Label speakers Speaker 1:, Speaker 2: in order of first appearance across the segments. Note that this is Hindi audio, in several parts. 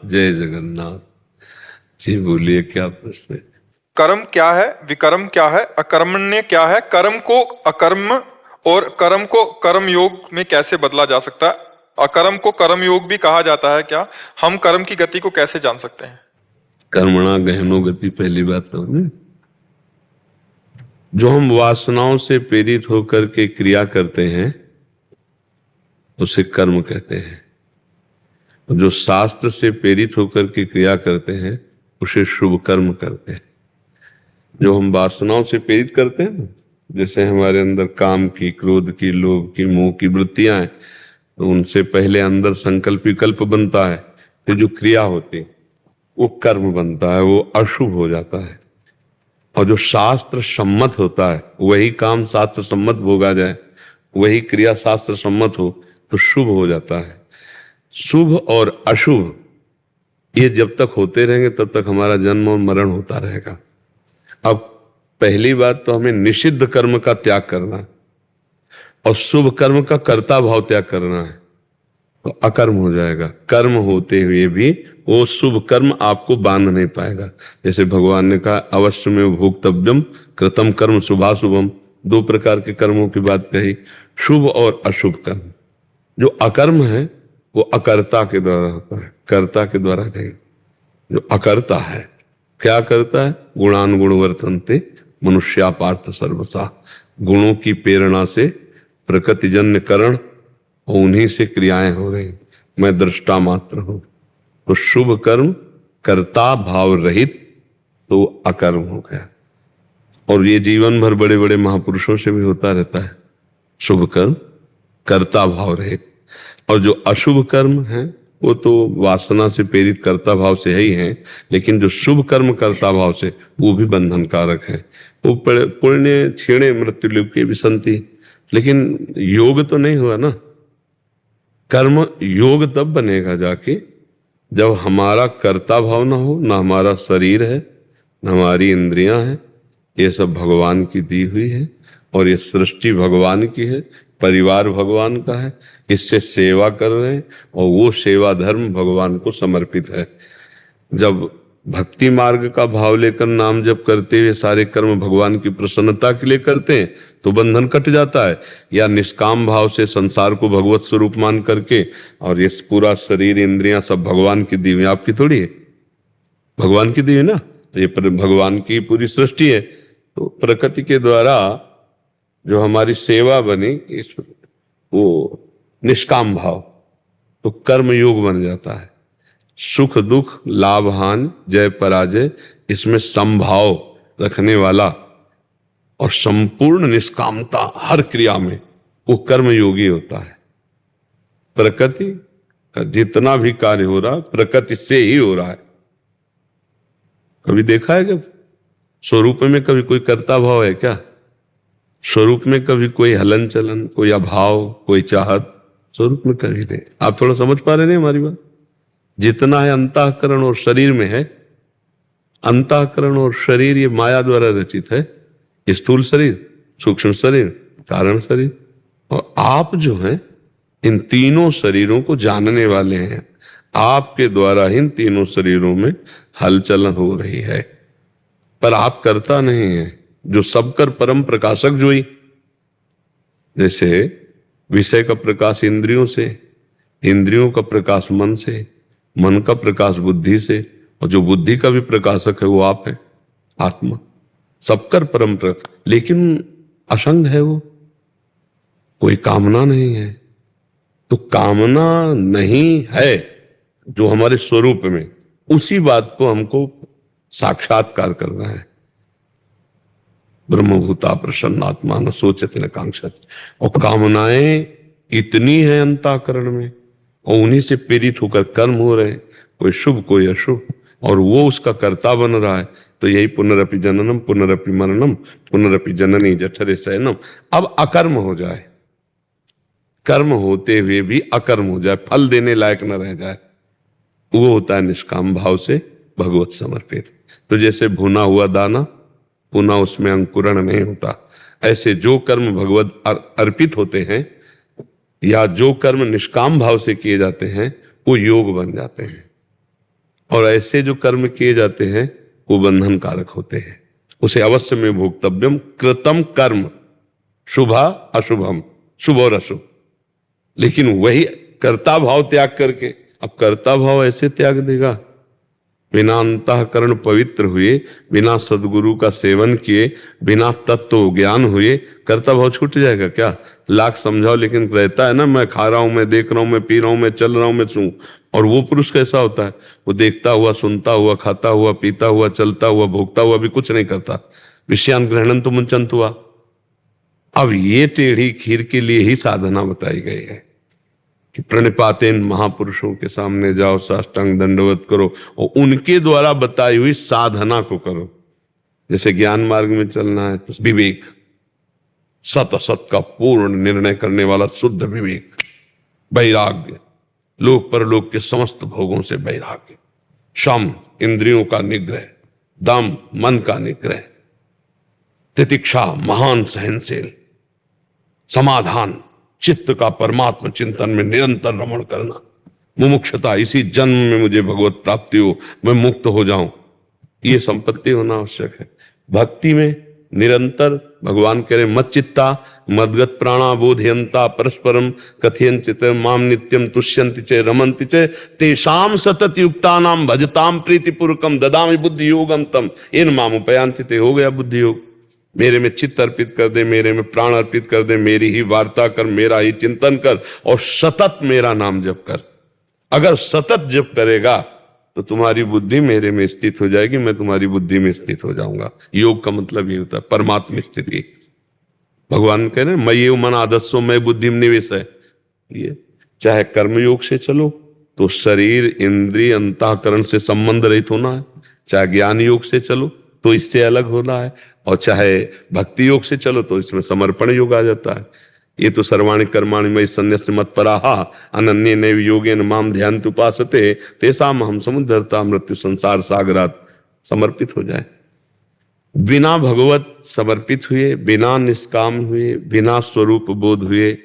Speaker 1: जय जगन्नाथ जी। बोलिए, क्या प्रश्न है?
Speaker 2: कर्म क्या है, विकर्म क्या है, अकर्मण्य क्या है, कर्म को अकर्म और कर्म को कर्म योग में कैसे बदला जा सकता है, अकर्म को कर्म योग भी कहा जाता है क्या, हम कर्म की गति को कैसे जान सकते हैं?
Speaker 1: कर्मणा गहनो गति, पहली बात समझे। जो हम वासनाओं से प्रेरित होकर के क्रिया करते हैं उसे कर्म कहते हैं। जो शास्त्र से प्रेरित होकर के क्रिया करते हैं उसे शुभ कर्म करते हैं। जो हम वासनाओं से प्रेरित करते हैं ना, जैसे हमारे अंदर काम की, क्रोध की, लोभ की, मोह की वृत्तियां हैं, तो उनसे पहले अंदर संकल्प विकल्प बनता है, फिर जो क्रिया होती है वो कर्म बनता है, वो अशुभ हो जाता है। और जो शास्त्र सम्मत होता है वही काम शास्त्र सम्मत भोगा जाए, वही क्रिया शास्त्र सम्मत हो तो शुभ हो जाता है। शुभ और अशुभ ये जब तक होते रहेंगे तब तक हमारा जन्म और मरण होता रहेगा। अब पहली बात तो हमें निषिद्ध कर्म का त्याग करना है और शुभ कर्म का कर्ता भाव त्याग करना है, तो अकर्म हो जाएगा। कर्म होते हुए भी वो शुभ कर्म आपको बांध नहीं पाएगा। जैसे भगवान ने कहा अवश्य में भोक्तव्यम कृतम कर्म शुभाशुभम, दो प्रकार के कर्मों की बात कही, शुभ और अशुभ कर्म। जो अकर्म है वो अकर्ता के द्वारा होता है, कर्ता के द्वारा नहीं। जो अकर्ता है क्या करता है? गुणानुगुण वर्तन्ते मनुष्या पार्थ सर्वसा। गुणों की प्रेरणा से प्रकृतिजन्य करण और उन्हीं से क्रियाएं हो रही, मैं दृष्टा मात्र हूं। तो शुभ कर्म कर्ता भाव रहित तो अकर्म हो गया। और ये जीवन भर बड़े बड़े महापुरुषों से भी होता रहता है, शुभ कर्म कर्ता भाव रहित। और जो अशुभ कर्म है वो तो वासना से प्रेरित कर्ता भाव से ही है, लेकिन जो शुभ कर्म कर्ता भाव से वो भी बंधनकारक है। वो पुण्य क्षीणे मृत्यु लोके विसंति, लेकिन योग तो नहीं हुआ ना। कर्म योग तब बनेगा जाके जब हमारा कर्ता भाव ना हो, ना हमारा शरीर है, ना हमारी इंद्रियां हैं, ये सब भगवान की दी हुई है और ये सृष्टि भगवान की है, परिवार भगवान का है, इससे सेवा कर रहे हैं और वो सेवा धर्म भगवान को समर्पित है। जब भक्ति मार्ग का भाव लेकर नाम जप करते हुए सारे कर्म भगवान की प्रसन्नता के लिए करते हैं तो बंधन कट जाता है। या निष्काम भाव से संसार को भगवत स्वरूप मान करके, और ये पूरा शरीर इंद्रियां सब भगवान की दी हुई, आपकी थोड़ी है, भगवान की दी है ना, ये भगवान की पूरी सृष्टि है। तो प्रकृति के द्वारा जो हमारी सेवा बनी इस वो निष्काम भाव, तो कर्म योग बन जाता है। सुख दुख लाभ हानि जय पराजय इसमें समभाव रखने वाला और संपूर्ण निष्कामता हर क्रिया में, वो कर्म योगी होता है। प्रकृति का जितना भी कार्य हो रहा है प्रकृति से ही हो रहा है। कभी देखा है कि स्वरूप में कभी कोई कर्ता भाव है क्या? स्वरूप में कभी कोई हलन चलन, कोई अभाव, कोई चाहत, स्वरूप में कभी नहीं। आप थोड़ा समझ पा रहे नहीं हमारी बात? जितना है अंतःकरण और शरीर में है। अंतःकरण और शरीर ये माया द्वारा रचित है, स्थूल शरीर, सूक्ष्म शरीर, कारण शरीर। और आप जो हैं इन तीनों शरीरों को जानने वाले हैं। आपके द्वारा इन तीनों शरीरों में हलचल हो रही है, पर आप करता नहीं है। जो सबकर परम प्रकाशक जो ही, जैसे विषय का प्रकाश इंद्रियों से, इंद्रियों का प्रकाश मन से, मन का प्रकाश बुद्धि से, और जो बुद्धि का भी प्रकाशक है वो आप है, आत्मा। सबकर परम प्रकाश, लेकिन असंग है वो, कोई कामना नहीं है। तो कामना नहीं है जो हमारे स्वरूप में, उसी बात को हमको साक्षात्कार करना है। ब्रह्मभूता प्रसन्नात्मा न सोचते न कांक्षत। और कामनाएं इतनी है अंतःकरण में और उन्हीं से प्रेरित होकर कर्म हो रहे हैं, कोई शुभ कोई अशुभ, और वो उसका कर्ता बन रहा है। तो यही पुनरपि जननम पुनरपि मरणम पुनरपि जननी जठरे शयनम। अब अकर्म हो जाए, कर्म होते हुए भी अकर्म हो जाए, फल देने लायक न रह जाए, वो होता है निष्काम भाव से भगवत समर्पित। तो जैसे भुना हुआ दाना पुनः उसमें अंकुरण नहीं होता, ऐसे जो कर्म भगवत अर्पित होते हैं या जो कर्म निष्काम भाव से किए जाते हैं वो योग बन जाते हैं। और ऐसे जो कर्म किए जाते हैं वो बंधन कारक होते हैं। उसे अवश्य में भोक्तव्यम कृतम कर्म शुभा अशुभम, शुभ और अशुभ। लेकिन वही कर्ता भाव त्याग करके, अब कर्ता भाव ऐसे त्याग देगा, बिना अंतःकरण पवित्र हुए, बिना सदगुरु का सेवन किए, बिना तत्व ज्ञान हुए कर्ता भाव छूट जाएगा क्या? लाख समझाओ लेकिन रहता है ना, मैं खा रहा हूं, मैं देख रहा हूं, मैं पी रहा हूं, मैं चल रहा हूं, मैं छू। और वो पुरुष कैसा होता है? वो देखता हुआ, सुनता हुआ, खाता हुआ, पीता हुआ, चलता हुआ, भोगता हुआ भी कुछ नहीं करता। विषयान ग्रहणन तो मुंचंत हुआ। अब ये टेढ़ी खीर के लिए ही साधना बताई गई है कि प्रणिपातेन महापुरुषों के सामने जाओ, साष्टांग दंडवत करो और उनके द्वारा बताई हुई साधना को करो। जैसे ज्ञान मार्ग में चलना है तो विवेक, सत असत का पूर्ण निर्णय करने वाला शुद्ध विवेक, वैराग्य, लोक परलोक के समस्त भोगों से वैराग्य, शम इंद्रियों का निग्रह, दम मन का निग्रह, तितिक्षा महान सहनशील, समाधान चित्त का परमात्मा चिंतन में निरंतर रमण करना, मुमुक्षता इसी जन्म में मुझे भगवत प्राप्ति हो, मैं मुक्त हो जाऊं, ये संपत्ति होना आवश्यक है। भक्ति में निरंतर भगवान कह रहे मत चित्ता मदगत प्राणा बोधयंता परस्परम कथयंचित माम नित्यम तुष्यंति च रमन्ति च तेषाम सतत युक्तानाम भजताम प्रीतिपूर्वकम ददामि बुद्धि योगम तम इन माम उपयांति ते। हो गया बुद्धि योग। मेरे में चित्त अर्पित कर दे, मेरे में प्राण अर्पित कर दे, मेरी ही वार्ता कर, मेरा ही चिंतन कर और सतत मेरा नाम जप कर। अगर सतत जप करेगा तो तुम्हारी बुद्धि मेरे में स्थित हो जाएगी, मैं तुम्हारी बुद्धि में स्थित हो जाऊंगा। योग का मतलब ये होता है परमात्म स्थिति। भगवान कह रहे मैं ये मन आदस्सो मैं बुद्धि में निवेश है। ये चाहे कर्म योग से चलो तो शरीर इंद्रिय अंतःकरण से संबंध रहित होना है, चाहे ज्ञान योग से चलो तो इससे अलग होना है, और चाहे भक्ति योग से चलो तो इसमें समर्पण योग आ जाता है। ये तो सर्वाणि कर्माणि मयि सन्न्यस्य मत्पराः अनन्ये नैव योगेन माम ध्यानत उपासते तेषाम् अहं समुद्धरता मृत्यु संसार सागरात। समर्पित हो जाए। बिना भगवत समर्पित हुए, बिना निष्काम हुए, बिना स्वरूप बोध हुए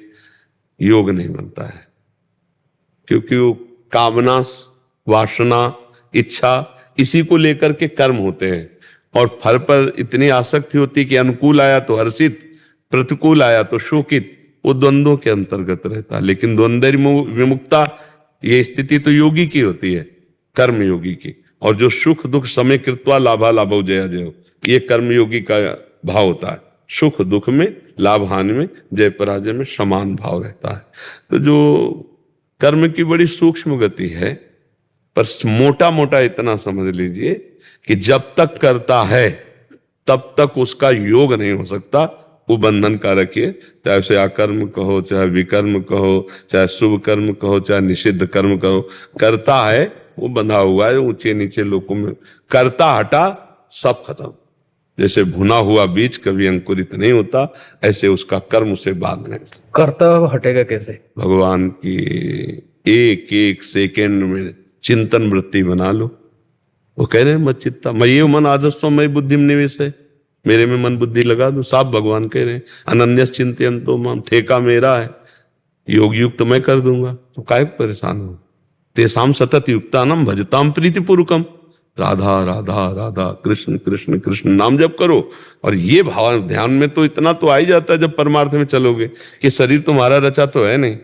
Speaker 1: योग नहीं बनता है, क्योंकि वो कामना, वासना, इच्छा इसी को लेकर के कर्म होते हैं और फल पर इतनी आसक्ति होती कि अनुकूल आया तो हर्षित, प्रतिकूल आया तो शोकित, वो द्वंद्वों के अंतर्गत रहता है। लेकिन द्वंद्व विमुक्ता ये स्थिति तो योगी की होती है, कर्म योगी की। और जो सुख दुख समय कृत्वा लाभा लाभो जया जयो, ये कर्म योगी का भाव होता है। सुख दुख में, लाभ हानि में, जय पराजय में समान भाव रहता है। तो जो कर्म की बड़ी सूक्ष्म गति है, पर मोटा मोटा इतना समझ लीजिए कि जब तक करता है तब तक उसका योग नहीं हो सकता, वो बंधन कारक है। चाहे उसे अकर्म कहो, चाहे विकर्म कहो, चाहे शुभ कर्म कहो, चाहे निषिद्ध कर्म कहो, करता है वो बंधा हुआ है ऊंचे नीचे लोकों में। करता हटा सब खत्म। जैसे भुना हुआ बीज कभी अंकुरित नहीं होता, ऐसे उसका कर्म उसे बांध नहीं।
Speaker 3: करता हटेगा कैसे?
Speaker 1: भगवान की एक एक सेकेंड में चिंतन वृत्ति बना लो। वो कह रहे हैं मत चित्ता मैं मन आदर्शो मैं बुद्धि में निवेश है, मेरे में मन बुद्धि लगा दो। साफ भगवान कह रहे हैं अनन्यस चिंतयन्तो माम, ठेका मेरा है, योग युक्त मैं कर दूंगा, तो काहे परेशान हो। तेषाम सतत युक्तानाम भजताम प्रीतिपूर्वकम, राधा राधा राधा कृष्ण कृष्ण कृष्ण नाम जप करो। और ये भाव ध्यान में तो इतना तो आ ही जाता है जब परमार्थ में चलोगे कि शरीर तुम्हारा रचा तो है नहीं,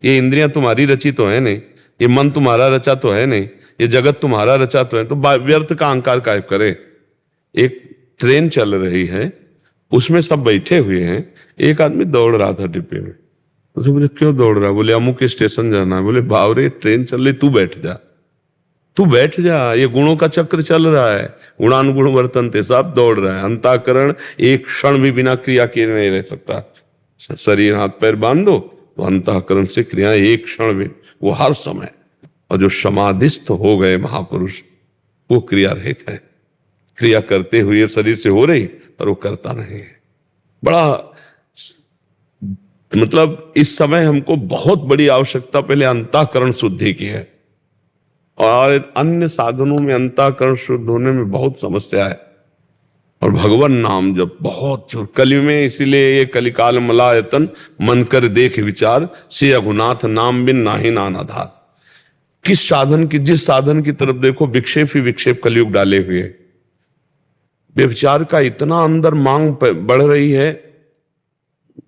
Speaker 1: ये इंद्रियां तुम्हारी रची तो है नहीं, ये मन तुम्हारा रचा तो है नहीं, ये जगत तुम्हारा रचा तो है, तो व्यर्थ का अहंकार काहे करे। एक ट्रेन चल रही है, उसमें सब बैठे हुए हैं, एक आदमी दौड़ रहा था डिब्बे में। उसे बोले क्यों दौड़ रहा है? बोले अमुक स्टेशन जाना है। बोले बावरे ट्रेन चल रही, तू बैठ जा, तू बैठ जा, ये गुणों का चक्र चल रहा है, गुणानुगुण वर्तनते, सब दौड़ रहा है। अंतःकरण एक क्षण भी बिना क्रिया किए नहीं रह सकता। शरीर हाथ पैर बांध दो तो अंतःकरण से क्रिया एक क्षण भी, वो हर समय। और जो समाधिस्थ हो गए महापुरुष, वो क्रिया रहित है, क्रिया करते हुए शरीर से हो रही पर वो करता नहीं है। बड़ा मतलब इस समय हमको बहुत बड़ी आवश्यकता पहले अंतःकरण शुद्धि की है, और अन्य साधनों में अंतःकरण शुद्ध होने में बहुत समस्या है। और भगवान नाम जब बहुत कलि में, इसीलिए ये कलिकाल मलायतन मन कर देख विचार से अघुनाथ नाम बिन नाही नानाधार। किस साधन की, जिस साधन की तरफ देखो विक्षेप ही विक्षेप कलयुग डाले हुए है। व्यभिचार का इतना अंदर मांग बढ़ रही है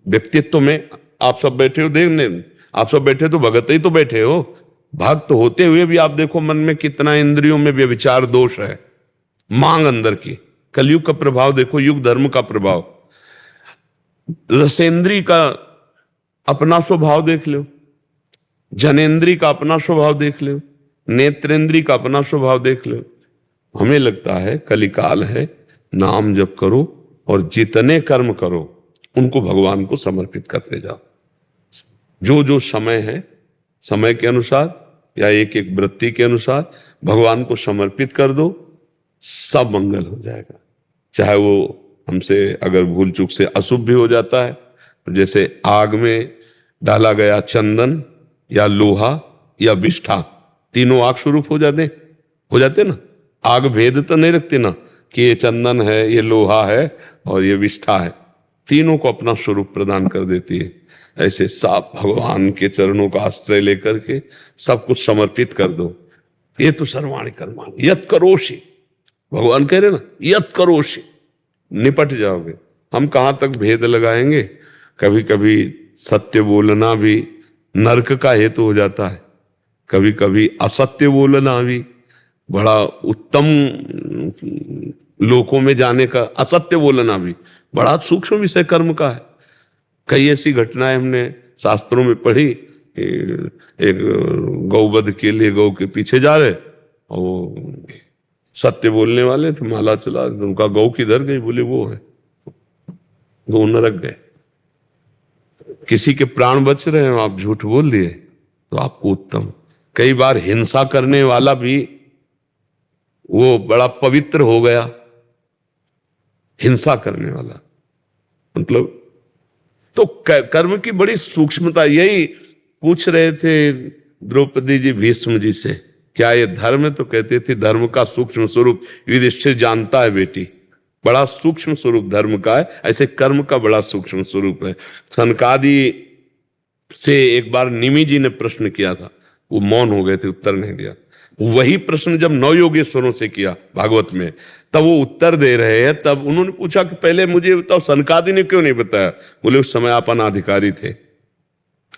Speaker 1: व्यक्तित्व में। आप सब बैठे हो देखने, आप सब बैठे तो भगत ही तो बैठे हो, भक्त होते हुए भी आप देखो मन में कितना इंद्रियों में व्यभिचार दोष है, मांग अंदर की। कलयुग का प्रभाव देखो, युग धर्म का प्रभाव। रसेंद्री का अपना स्वभाव देख लो, जनेन्द्री का अपना स्वभाव देख लो, नेत्रेंद्री का अपना स्वभाव देख लो। हमें लगता है कलिकाल है, नाम जप करो और जितने कर्म करो उनको भगवान को समर्पित करते जाओ। जो जो समय है, समय के अनुसार या एक एक वृत्ति के अनुसार भगवान को समर्पित कर दो, सब मंगल हो जाएगा। चाहे वो हमसे अगर भूल चूक से अशुभ भी हो जाता है, तो जैसे आग में डाला गया चंदन या लोहा या विष्ठा, तीनों आग स्वरूप हो जाते ना। आग भेद तो नहीं रखते ना कि ये चंदन है, ये लोहा है और ये विष्ठा है, तीनों को अपना स्वरूप प्रदान कर देती है। ऐसे सब भगवान के चरणों का आश्रय लेकर के सब कुछ समर्पित कर दो। ये तो सर्वाणि कर्माणि यत् करोषि, भगवान कह रहे ना, यत् करोषि, निपट जाओगे। हम कहाँ तक भेद लगाएंगे? कभी कभी सत्य बोलना भी नरक का हेतु हो जाता है, कभी कभी असत्य बोलना भी बड़ा उत्तम लोकों में जाने का, असत्य बोलना भी बड़ा सूक्ष्म विषय कर्म का है। कई ऐसी घटनाएं हमने शास्त्रों में पढ़ी। एक गौवध के लिए गौ के पीछे जा रहे और वो सत्य बोलने वाले थे, माला चला, उनका गौ किधर गई? बोले वो है, वो नरक गए। किसी के प्राण बच रहे हैं, आप झूठ बोल दिए तो आपको उत्तम। कई बार हिंसा करने वाला भी वो बड़ा पवित्र हो गया, हिंसा करने वाला मतलब। तो कर्म की बड़ी सूक्ष्मता। यही पूछ रहे थे द्रौपदी जी भीष्म जी से, क्या ये धर्म है? तो कहते थे धर्म का सूक्ष्म स्वरूप युधिष्ठिर जानता है बेटी, बड़ा सूक्ष्म स्वरूप धर्म का है, ऐसे कर्म का बड़ा सूक्ष्म स्वरूप है। सनकादि से एक बार निमि जी ने प्रश्न किया था, वो मौन हो गए थे, उत्तर नहीं दिया। वही प्रश्न जब नौ योगेश्वरों से किया भागवत में, तब वो उत्तर दे रहे हैं। तब उन्होंने पूछा कि पहले मुझे बताओ सनकादि ने क्यों नहीं बताया? बोले उस समय आप अनाधिकारी थे,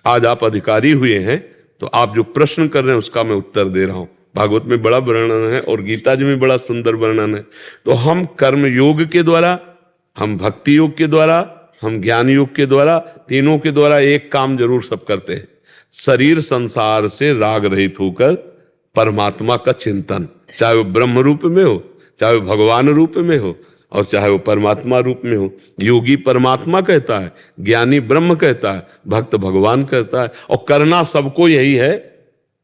Speaker 1: आज आप अधिकारी हुए हैं, तो आप जो प्रश्न कर रहे हैं उसका मैं उत्तर दे रहा हूं। भागवत में बड़ा वर्णन है और गीता जी में बड़ा सुंदर वर्णन है। तो हम कर्म योग के द्वारा, हम भक्ति योग के द्वारा, हम ज्ञान योग के द्वारा, तीनों के द्वारा एक काम जरूर सब करते हैं, शरीर संसार से राग रहित होकर परमात्मा का चिंतन, चाहे वो ब्रह्म रूप में हो, चाहे वो भगवान रूप में हो, और चाहे वो परमात्मा रूप में हो। योगी परमात्मा कहता है, ज्ञानी ब्रह्म कहता है, भक्त भगवान कहता है। और करना सबको यही है,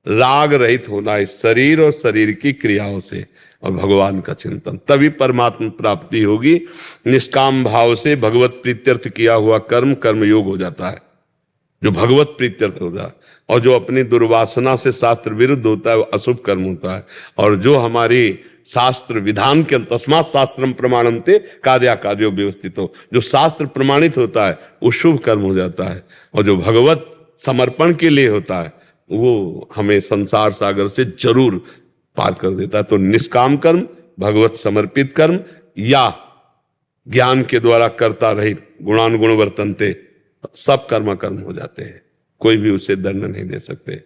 Speaker 1: राग रहित होना इस शरीर और शरीर की क्रियाओं से, और भगवान का चिंतन, तभी परमात्मा प्राप्ति होगी। निष्काम भाव से भगवत प्रीत्यर्थ किया हुआ कर्म कर्म योग हो जाता है, जो भगवत प्रीत्यर्थ होता है। और जो अपनी दुर्वासना से शास्त्र विरुद्ध होता है वो अशुभ कर्म होता है। और जो हमारी शास्त्र विधान के तस्मात् शास्त्रम प्रमाणन्ते कार्या कार्यो व्यवस्थितो, जो शास्त्र प्रमाणित होता है वो शुभ कर्म हो जाता है। और जो भगवत समर्पण के लिए होता है वो हमें संसार सागर से जरूर पार कर देता है। तो निष्काम कर्म, भगवत समर्पित कर्म, या ज्ञान के द्वारा करता रहित गुणानुगुण वर्तन्ते, सब कर्म कर्म हो जाते हैं, कोई भी उसे दंड नहीं दे सकते।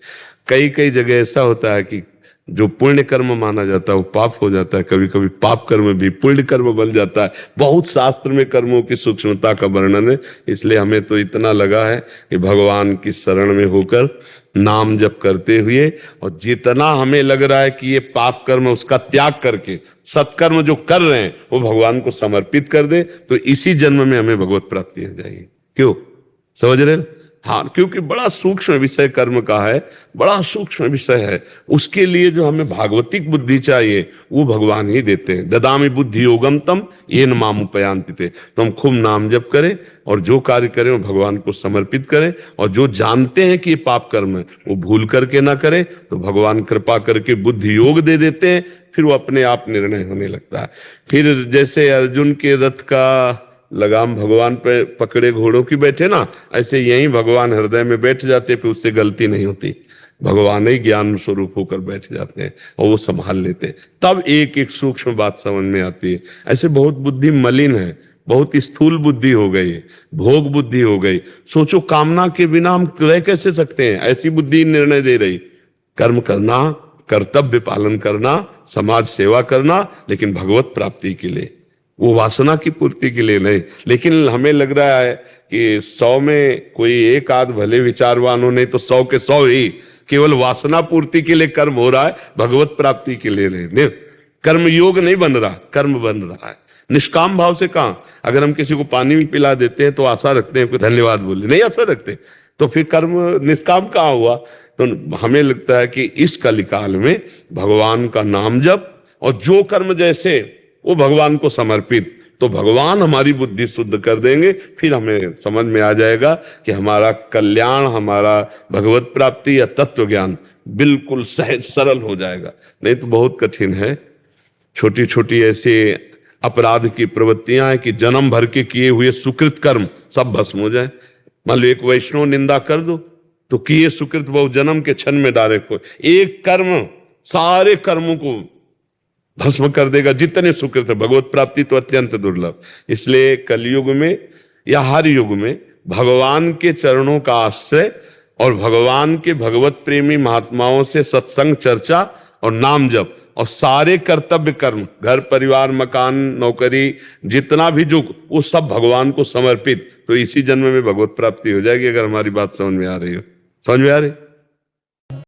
Speaker 1: कई कई जगह ऐसा होता है कि जो पुण्य कर्म माना जाता है वो पाप हो जाता है, कभी कभी पाप कर्म भी पुण्य कर्म बन जाता है। बहुत शास्त्र में कर्मों की सूक्ष्मता का वर्णन है। इसलिए हमें तो इतना लगा है कि भगवान की शरण में होकर नाम जप करते हुए, और जितना हमें लग रहा है कि ये पाप कर्म उसका त्याग करके सत्कर्म जो कर रहे हैं वो भगवान को समर्पित कर दे, तो इसी जन्म में हमें भगवत प्राप्ति हो जाएगी। क्यों? समझ रहे हैं? हाँ, क्योंकि बड़ा सूक्ष्म विषय कर्म का है, बड़ा सूक्ष्म विषय है। उसके लिए जो हमें भागवतिक बुद्धि चाहिए वो भगवान ही देते हैं। ददामि बुद्धि योगम तम येन माम उपयान्ति ते। तो हम खूब नाम जप करें और जो कार्य करें वो भगवान को समर्पित करें, और जो जानते हैं कि ये पाप कर्म है वो भूल करके ना करें, तो भगवान कृपा करके बुद्धि योग दे देते हैं, फिर वो अपने आप निर्णय होने लगता है। फिर जैसे अर्जुन के रथ का लगाम भगवान पे पकड़े घोड़ों की बैठे ना, ऐसे यही भगवान हृदय में बैठ जाते, फिर उससे गलती नहीं होती। भगवान ही ज्ञान स्वरूप होकर बैठ जाते हैं और वो संभाल लेते हैं। तब एक एक सूक्ष्म बात समझ में आती है। ऐसे बहुत बुद्धि मलिन है, बहुत स्थूल बुद्धि हो गई, भोग बुद्धि हो गई। सोचो कामना के बिना हम रह कैसे सकते हैं, ऐसी बुद्धि निर्णय दे रही। कर्म करना, कर्तव्य पालन करना, समाज सेवा करना, लेकिन भगवत प्राप्ति के लिए, वो वासना की पूर्ति के लिए नहीं। लेकिन हमें लग रहा है कि 100 में कोई एक आध भले विचारवान हो, नहीं तो 100 के 100 ही केवल वासना पूर्ति के लिए कर्म हो रहा है, भगवत प्राप्ति के लिए नहीं। कर्म योग नहीं बन रहा, कर्म बन रहा है। निष्काम भाव से कहां, अगर हम किसी को पानी भी पिला देते हैं तो आशा रखते हैं कोई धन्यवाद बोले, नहीं आशा रखते, तो फिर कर्म निष्काम कहां हुआ। तो हमें लगता है कि इस कलिकाल में भगवान का नाम जप और जो कर्म जैसे वो भगवान को समर्पित, तो भगवान हमारी बुद्धि शुद्ध कर देंगे। फिर हमें समझ में आ जाएगा कि हमारा कल्याण, हमारा भगवत प्राप्ति या तत्व ज्ञान बिल्कुल सहज सरल हो जाएगा। नहीं तो बहुत कठिन है। छोटी छोटी ऐसे अपराध की प्रवृत्तियां हैं कि जन्म भर के किए हुए सुकृत कर्म सब भस्म हो जाए। मान लो एक वैष्णव निंदा कर दो तो किए सुकृत बहु जन्म के क्षण में डायरेक्ट को एक कर्म सारे कर्मों को भस्म कर देगा, जितने सुकृत है। भगवत प्राप्ति तो अत्यंत दुर्लभ। इसलिए कलयुग में या हर युग में भगवान के चरणों का आश्रय और भगवान के भगवत प्रेमी महात्माओं से सत्संग, चर्चा और नाम जप और सारे कर्तव्य कर्म, घर परिवार मकान नौकरी जितना भी जो, वो सब भगवान को समर्पित, तो इसी जन्म में भगवत प्राप्ति हो जाएगी। अगर हमारी बात समझ में आ रही हो, समझ में आ रही?